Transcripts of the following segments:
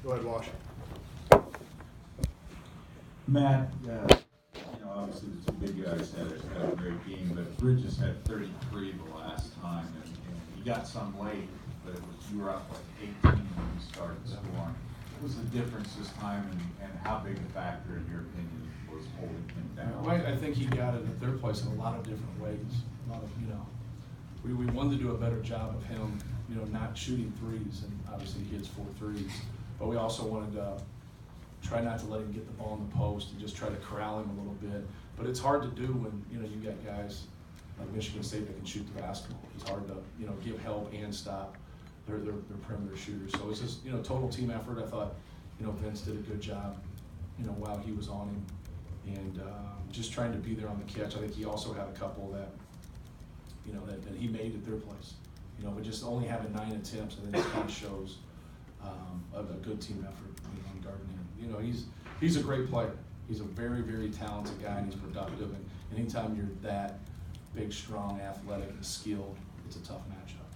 Go ahead, Wash. Matt, obviously the two big guys had a great game, but Bridges had 33 the last time, and you got some late, but you were up like 18 when you started scoring. What was the difference this time, and how big a factor, in your opinion, was holding him down? Well, I think he got it at their place in a lot of different ways. We wanted to do a better job of him, not shooting threes, and obviously he hits 4 threes, but we also wanted to try not to let him get the ball in the post and just try to corral him a little bit. But it's hard to do when, you got guys like Michigan State that can shoot the basketball. It's hard to, give help and stop their perimeter shooters. So it's just, total team effort. I thought, Vince did a good job, while he was on him. And just trying to be there on the catch. I think he also had a couple that, that he made at their place. But just only having 9 attempts, I think it kind of shows a good team effort, on guarding him. He's a great player. He's a very, very talented guy, and he's productive. And anytime you're that big, strong, athletic, and skilled, it's a tough matchup.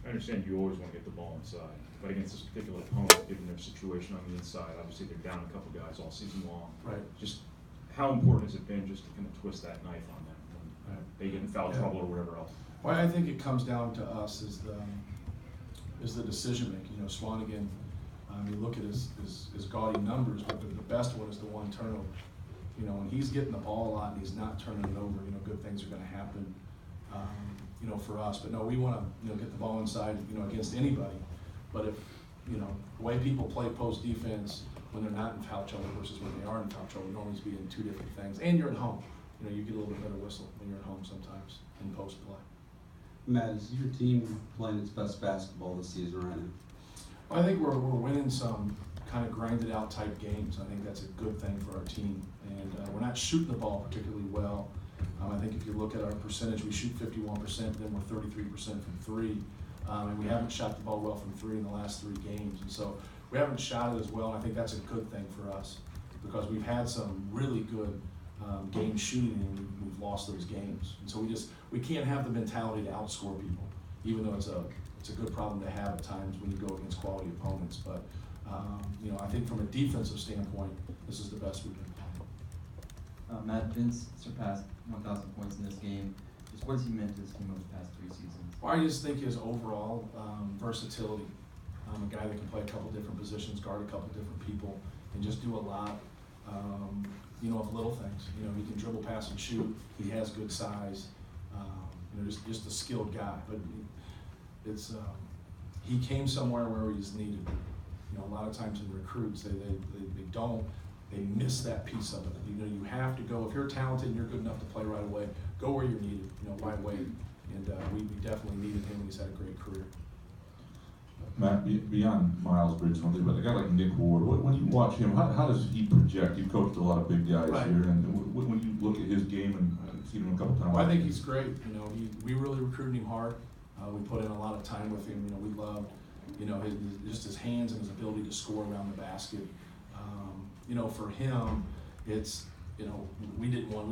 I understand you always want to get the ball inside, but against this particular opponent, given their situation on the inside, obviously they're down a couple guys all season long. Right. Just how important has it been just to kind of twist that knife on them when they get in foul trouble or whatever else? Well, I think it comes down to us is the decision making. Swanigan, you look at his gaudy numbers, but the best one is the one turnover. When he's getting the ball a lot and he's not turning it over, good things are going to happen, for us. But no, we want to, get the ball inside, against anybody. But if, the way people play post defense when they're not in foul trouble versus when they are in foul trouble, normally be in two different things. And you're at home. You get a little bit better whistle when you're at home sometimes in post play. Matt, is your team playing its best basketball this season right now? I think we're winning some kind of grinded out type games. I think that's a good thing for our team. And we're not shooting the ball particularly well. I think if you look at our percentage, we shoot 51%, then we're 33% from 3. And we haven't shot the ball well from 3 in the last 3 games. And so we haven't shot it as well. And I think that's a good thing for us because we've had some really good game shooting and we've lost those games. And so we can't have the mentality to outscore people, even though it's a good problem to have at times when you go against quality opponents. But I think from a defensive standpoint, this is the best we can do. Matt, Vince surpassed 1,000 points in this game. Just what has he meant to this team over the past 3 seasons? Well, I just think his overall versatility, a guy that can play a couple different positions, guard a couple different people, and just do a lot, of little things. He can dribble, pass, and shoot. He has good size. Just a skilled guy. But it's he came somewhere where he's needed. A lot of times in recruits, they miss that piece of it. You have to go, if you're talented and you're good enough to play right away, go where you're needed. Why wait? And we definitely needed him. He's had a great career. Matt, beyond Miles Bridges, one thing, but a guy like Nick Ward, when you watch him, how does he project? You've coached a lot of big guys right. here, and when you look at his game and seen him a couple times. Well, I think he's great. We really recruited him hard. We put in a lot of time with him. We loved, his hands and his ability to score around the basket. For him, it's, we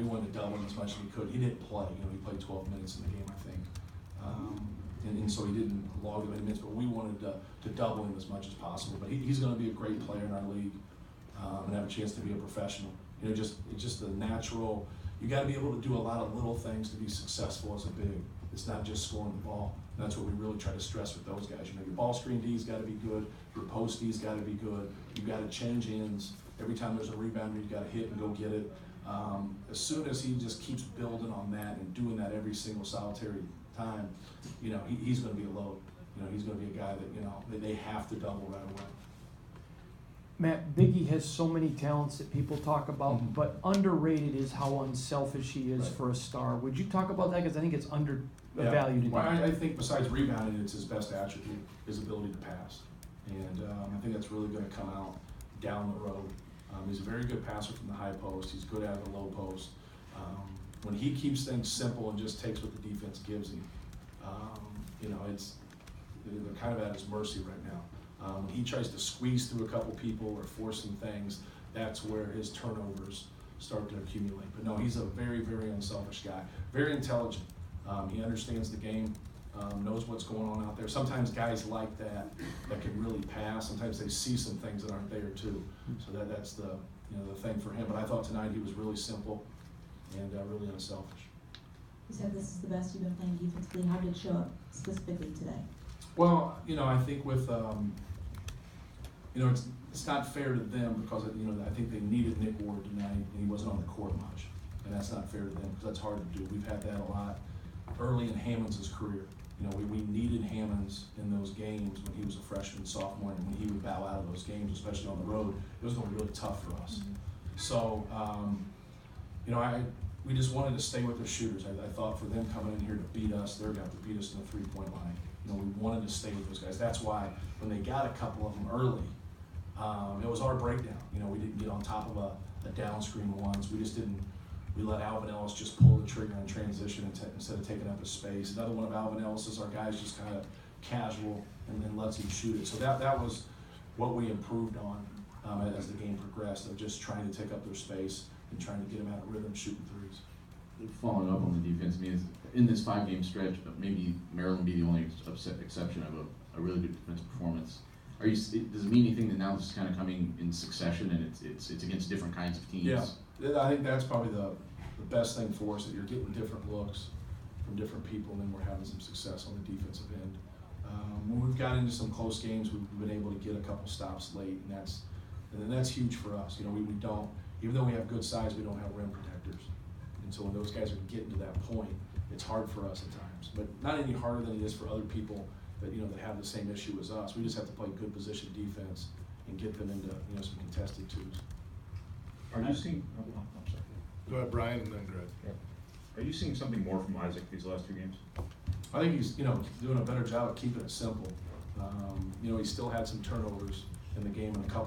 wanted to double him as much as we could. He didn't play. He played 12 minutes in the game, I think. And so he didn't log him in minutes, but we wanted to double him as much as possible. But he's going to be a great player in our league and have a chance to be a professional. It's just the natural. You got to be able to do a lot of little things to be successful as a big. It's not just scoring the ball. And that's what we really try to stress with those guys. Your ball screen D's got to be good. Your post D's got to be good. You got to change ends. Every time there's a rebounder, you got to hit and go get it. As soon as he just keeps building on that and doing that every single solitary time, he's going to be a load. He's going to be a guy that they have to double right away. Matt, Biggie has so many talents that people talk about, but underrated is how unselfish he is for a star. Would you talk about that? Because I think it's undervalued. Well, I think besides rebounding, it's his best attribute, his ability to pass. And I think that's really going to come out down the road. He's a very good passer from the high post. He's good out of the low post. When he keeps things simple and just takes what the defense gives him, they're kind of at his mercy right now. When he tries to squeeze through a couple people or force some things, that's where his turnovers start to accumulate. But no, he's a very, very unselfish guy, very intelligent. He understands the game. knows what's going on out there. Sometimes guys like that can really pass. Sometimes they see some things that aren't there too. So that's the the thing for him. But I thought tonight he was really simple and really unselfish. You said this is the best you've been playing defensively. How did it show up specifically today? Well, I think with it's not fair to them because I think they needed Nick Ward tonight and he wasn't on the court much, and that's not fair to them because that's hard to do. We've had that a lot early in Hammonds' career. We needed Hammonds in those games when he was a freshman, sophomore, and when he would bow out of those games, especially on the road. It was going to be really tough for us. Mm-hmm. So, we just wanted to stay with their shooters. I thought for them coming in here to beat us, they're going to have to beat us in the three-point line. We wanted to stay with those guys. That's why when they got a couple of them early, it was our breakdown. We didn't get on top of a down screen once. We let Alvin Ellis just pull the trigger in transition instead of taking up his space. Another one of Alvin Ellis's, our guys just kind of casual and then lets him shoot it. So that was what we improved on as the game progressed, of just trying to take up their space and trying to get them out of rhythm shooting threes. Following up on the defense, in this 5-game stretch, maybe Maryland be the only exception of a really good defensive performance. Does it mean anything that now it's just kind of coming in succession and it's against different kinds of teams? Yeah, I think that's probably the best thing for us, that you're getting different looks from different people, and then we're having some success on the defensive end. When we've got into some close games, we've been able to get a couple stops late, and that's huge for us. We don't, even though we have good size, we don't have rim protectors, and so when those guys are getting to that point, it's hard for us at times, but not any harder than it is for other people that have the same issue as us. We just have to play good position defense and get them into some contested twos. Are you seeing? I'm sorry. Go ahead, Brian, and then Greg. Are you seeing something more from Isaac these last 2 games? I think he's doing a better job of keeping it simple. He still had some turnovers in the game and a couple